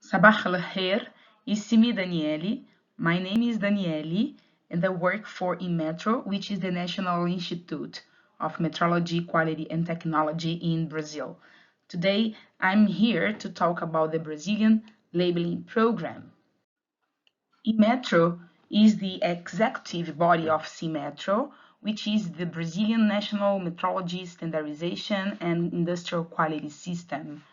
Sabah al-Khair, ismi Danielle. My name is Danielle, and I work for INMETRO, which is the National Institute of Metrology, Quality and Technology in Brazil. Today, I'm here to talk about the Brazilian labeling program. INMETRO is the executive body of CIMETRO, which is the Brazilian National Metrology Standardization and Industrial Quality System.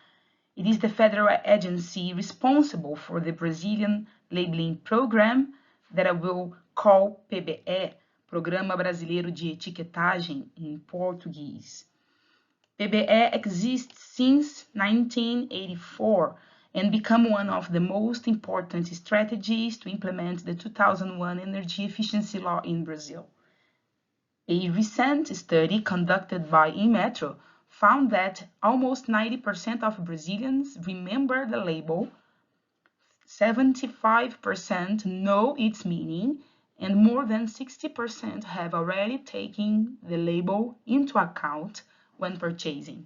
It is the federal agency responsible for the Brazilian labeling program that I will call PBE, Programa Brasileiro de Etiquetagem in Portuguese. PBE exists since 1984 and become one of the most important strategies to implement the 2001 energy efficiency law in Brazil. A recent study conducted by INMETRO found that almost 90% of Brazilians remember the label, 75% know its meaning, and more than 60% have already taken the label into account when purchasing.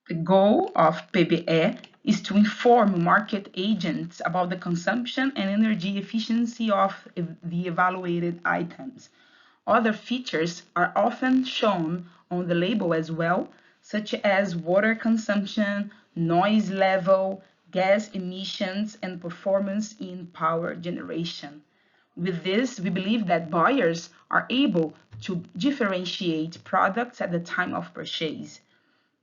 The goal of PBE is to inform market agents about the consumption and energy efficiency of the evaluated items. Other features are often shown on the label as well, such as water consumption, noise level, gas emissions, and performance in power generation. With this, we believe that buyers are able to differentiate products at the time of purchase.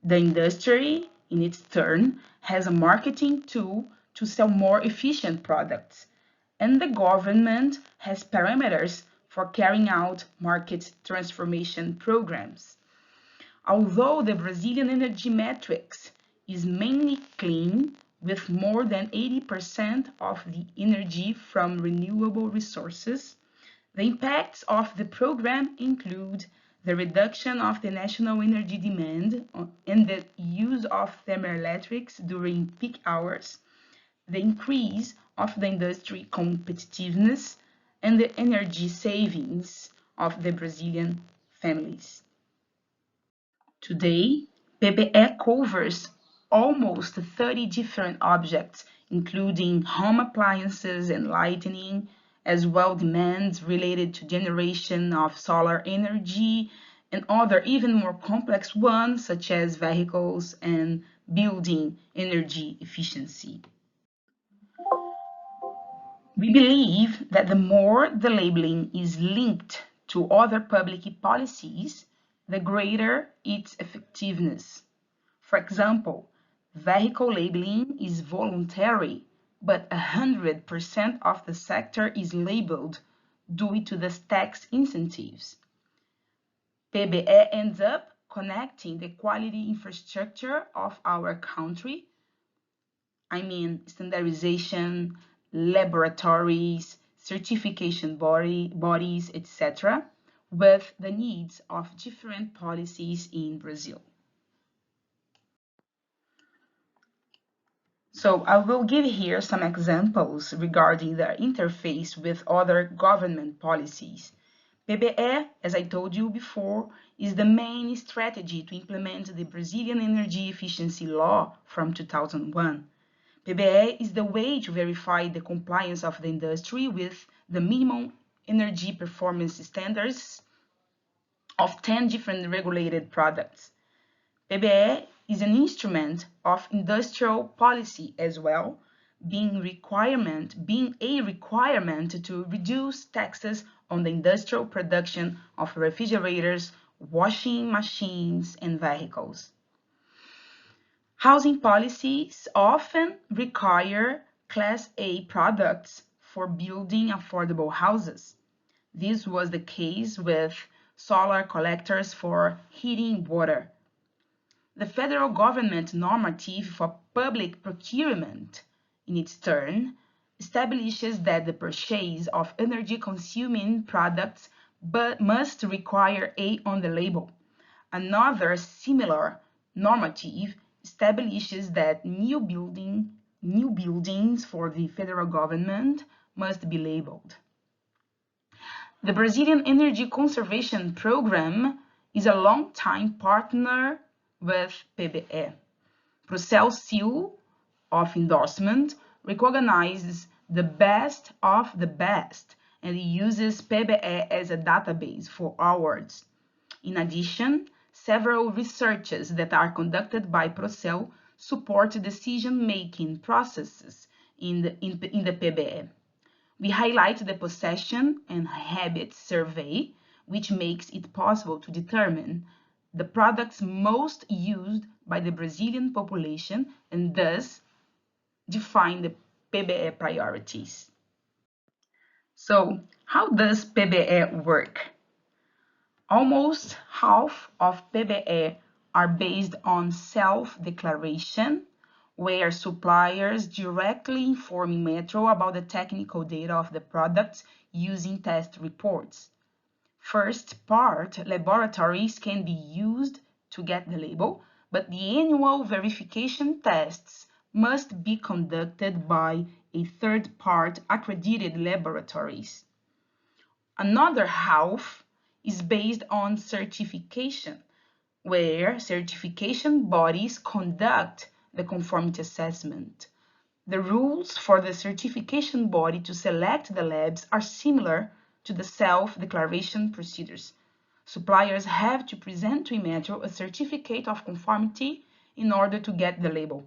The industry, in its turn, has a marketing tool to sell more efficient products, and the government has parameters for carrying out market transformation programs. Although the Brazilian energy matrix is mainly clean, with more than 80% of the energy from renewable resources, the impacts of the program include the reduction of the national energy demand and the use of thermoelectrics during peak hours, the increase of the industry competitiveness, and the energy savings of the Brazilian families. Today, PBE covers almost 30 different objects, including home appliances and lighting, as well demands related to generation of solar energy and other even more complex ones such as vehicles and building energy efficiency. We believe that the more the labeling is linked to other public policies, the greater its effectiveness. For example, vehicle labeling is voluntary, but 100% of the sector is labeled due to the tax incentives. PBE ends up connecting the quality infrastructure of our country, I mean standardization, laboratories, certification bodies, etc., with the needs of different policies in Brazil. So I will give here some examples regarding the interface with other government policies. PBE, as I told you before, is the main strategy to implement the Brazilian Energy Efficiency Law from 2001. PBE is the way to verify the compliance of the industry with the minimum energy performance standards of 10 different regulated products. PBE is an instrument of industrial policy as well, being a requirement to reduce taxes on the industrial production of refrigerators, washing machines, and vehicles. Housing policies often require Class A products for building affordable houses. This was the case with solar collectors for heating water. The federal government normative for public procurement, in its turn, establishes that the purchase of energy-consuming products must require A on the label. Another similar normative establishes that new buildings for the federal government must be labeled. The Brazilian Energy Conservation Program is a long-time partner with PBE. Procell's seal of endorsement recognizes the best of the best and uses PBE as a database for awards. In addition, several researches that are conducted by Procell support decision-making processes in the PBE. We highlight the possession and habits survey, which makes it possible to determine the products most used by the Brazilian population and thus define the PBE priorities. So, how does PBE work? Almost half of PBE are based on self-declaration, where suppliers directly inform INMETRO about the technical data of the products using test reports. First part, laboratories can be used to get the label, but the annual verification tests must be conducted by a third-part accredited laboratories. Another half is based on certification, where certification bodies conduct the conformity assessment. The rules for the certification body to select the labs are similar to the self-declaration procedures. Suppliers have to present to INMETRO a certificate of conformity in order to get the label.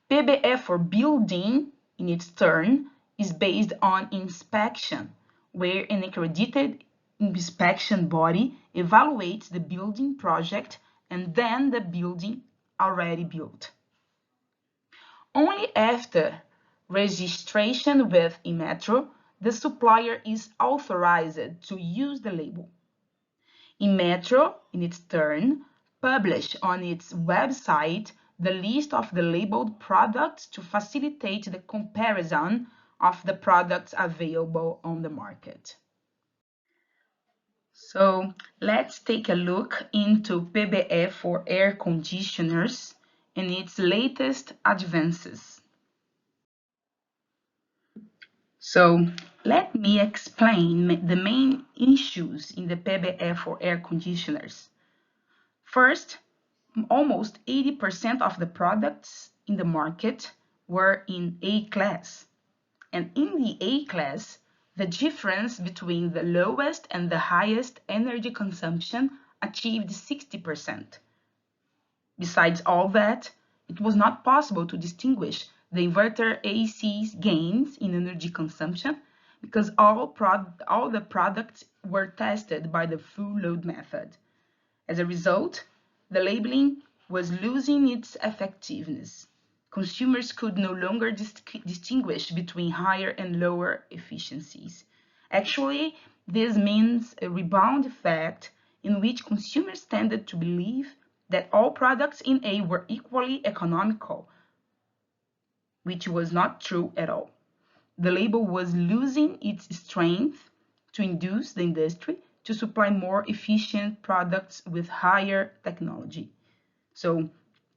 PBE for building, in its turn, is based on inspection, where an accredited inspection body evaluates the building project and then the building already built. Only after registration with INMETRO, the supplier is authorized to use the label. INMETRO, in its turn, publishes on its website the list of the labeled products to facilitate the comparison of the products available on the market. So let's take a look into PBE for air conditioners and its latest advances. So let me explain the main issues in the PBE for air conditioners. First, almost 80% of the products in the market were in A class. And in the A class, the difference between the lowest and the highest energy consumption achieved 60%. Besides all that, it was not possible to distinguish the inverter AC's gains in energy consumption because all the products were tested by the full load method. As a result, the labeling was losing its effectiveness. Consumers could no longer distinguish between higher and lower efficiencies. Actually, this means a rebound effect in which consumers tended to believe that all products in A were equally economical, which was not true at all. The label was losing its strength to induce the industry to supply more efficient products with higher technology. So,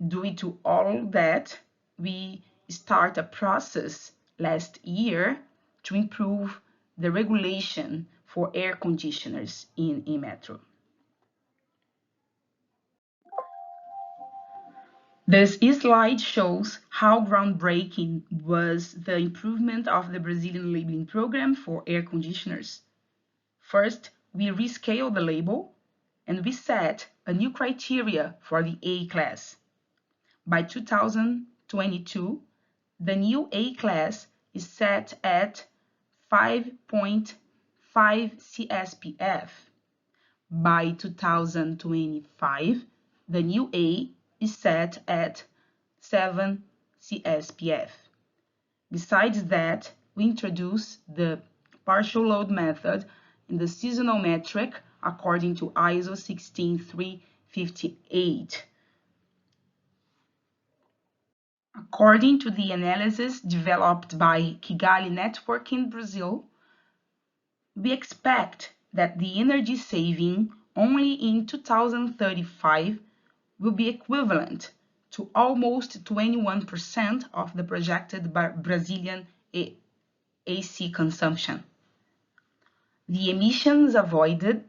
due to all that, we start a process last year to improve the regulation for air conditioners in INMETRO. This slide shows how groundbreaking was the improvement of the Brazilian labeling program for air conditioners. First, we rescaled the label and we set a new criteria for the A class. By 2022, the new A class is set at 5.5 CSPF. By 2025, the new A is set at 7 CSPF. Besides that, we introduce the partial load method in the seasonal metric according to ISO 16358. According to the analysis developed by Kigali Network in Brazil, we expect that the energy saving only in 2035 will be equivalent to almost 21% of the projected Brazilian AC consumption. The emissions avoided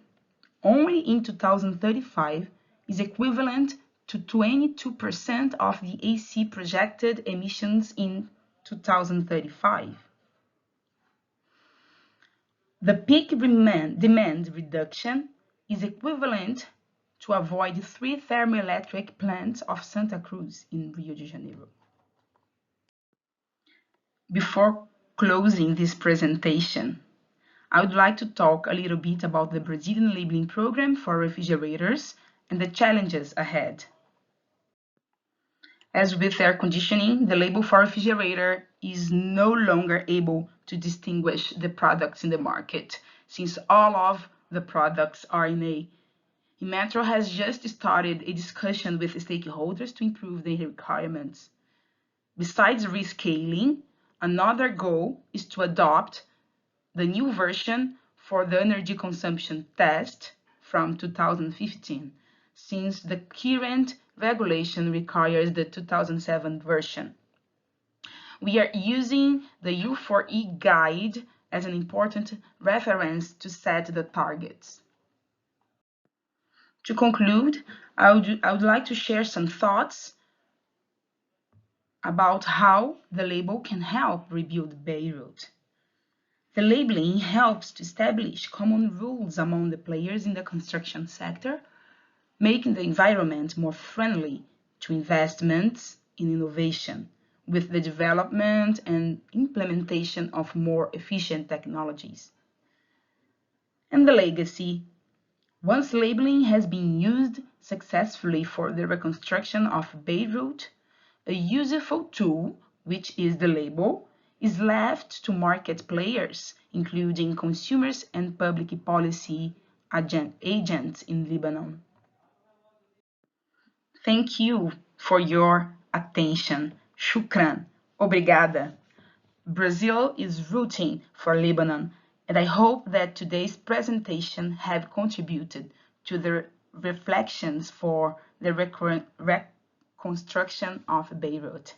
only in 2035 is equivalent to 22% of the AC projected emissions in 2035. The peak demand reduction is equivalent to avoid 3 thermoelectric plants of Santa Cruz in Rio de Janeiro. Before closing this presentation, I would like to talk a little bit about the Brazilian labeling program for refrigerators and the challenges ahead. As with air conditioning, the label for refrigerator is no longer able to distinguish the products in the market, since all of the products are in a INMETRO has just started a discussion with stakeholders to improve their requirements. Besides rescaling, another goal is to adopt the new version for the energy consumption test from 2015, since the current regulation requires the 2007 version. We are using the U4E guide as an important reference to set the targets. To conclude, I would like to share some thoughts about how the label can help rebuild Beirut. The labeling helps to establish common rules among the players in the construction sector, making the environment more friendly to investments in innovation, with the development and implementation of more efficient technologies. And the legacy. Once labeling has been used successfully for the reconstruction of Beirut, a useful tool, which is the label, is left to market players, including consumers and public policy agents in Lebanon. Thank you for your attention. Shukran. Obrigada. Brazil is rooting for Lebanon, and I hope that today's presentation have contributed to the reflections for the reconstruction of Beirut.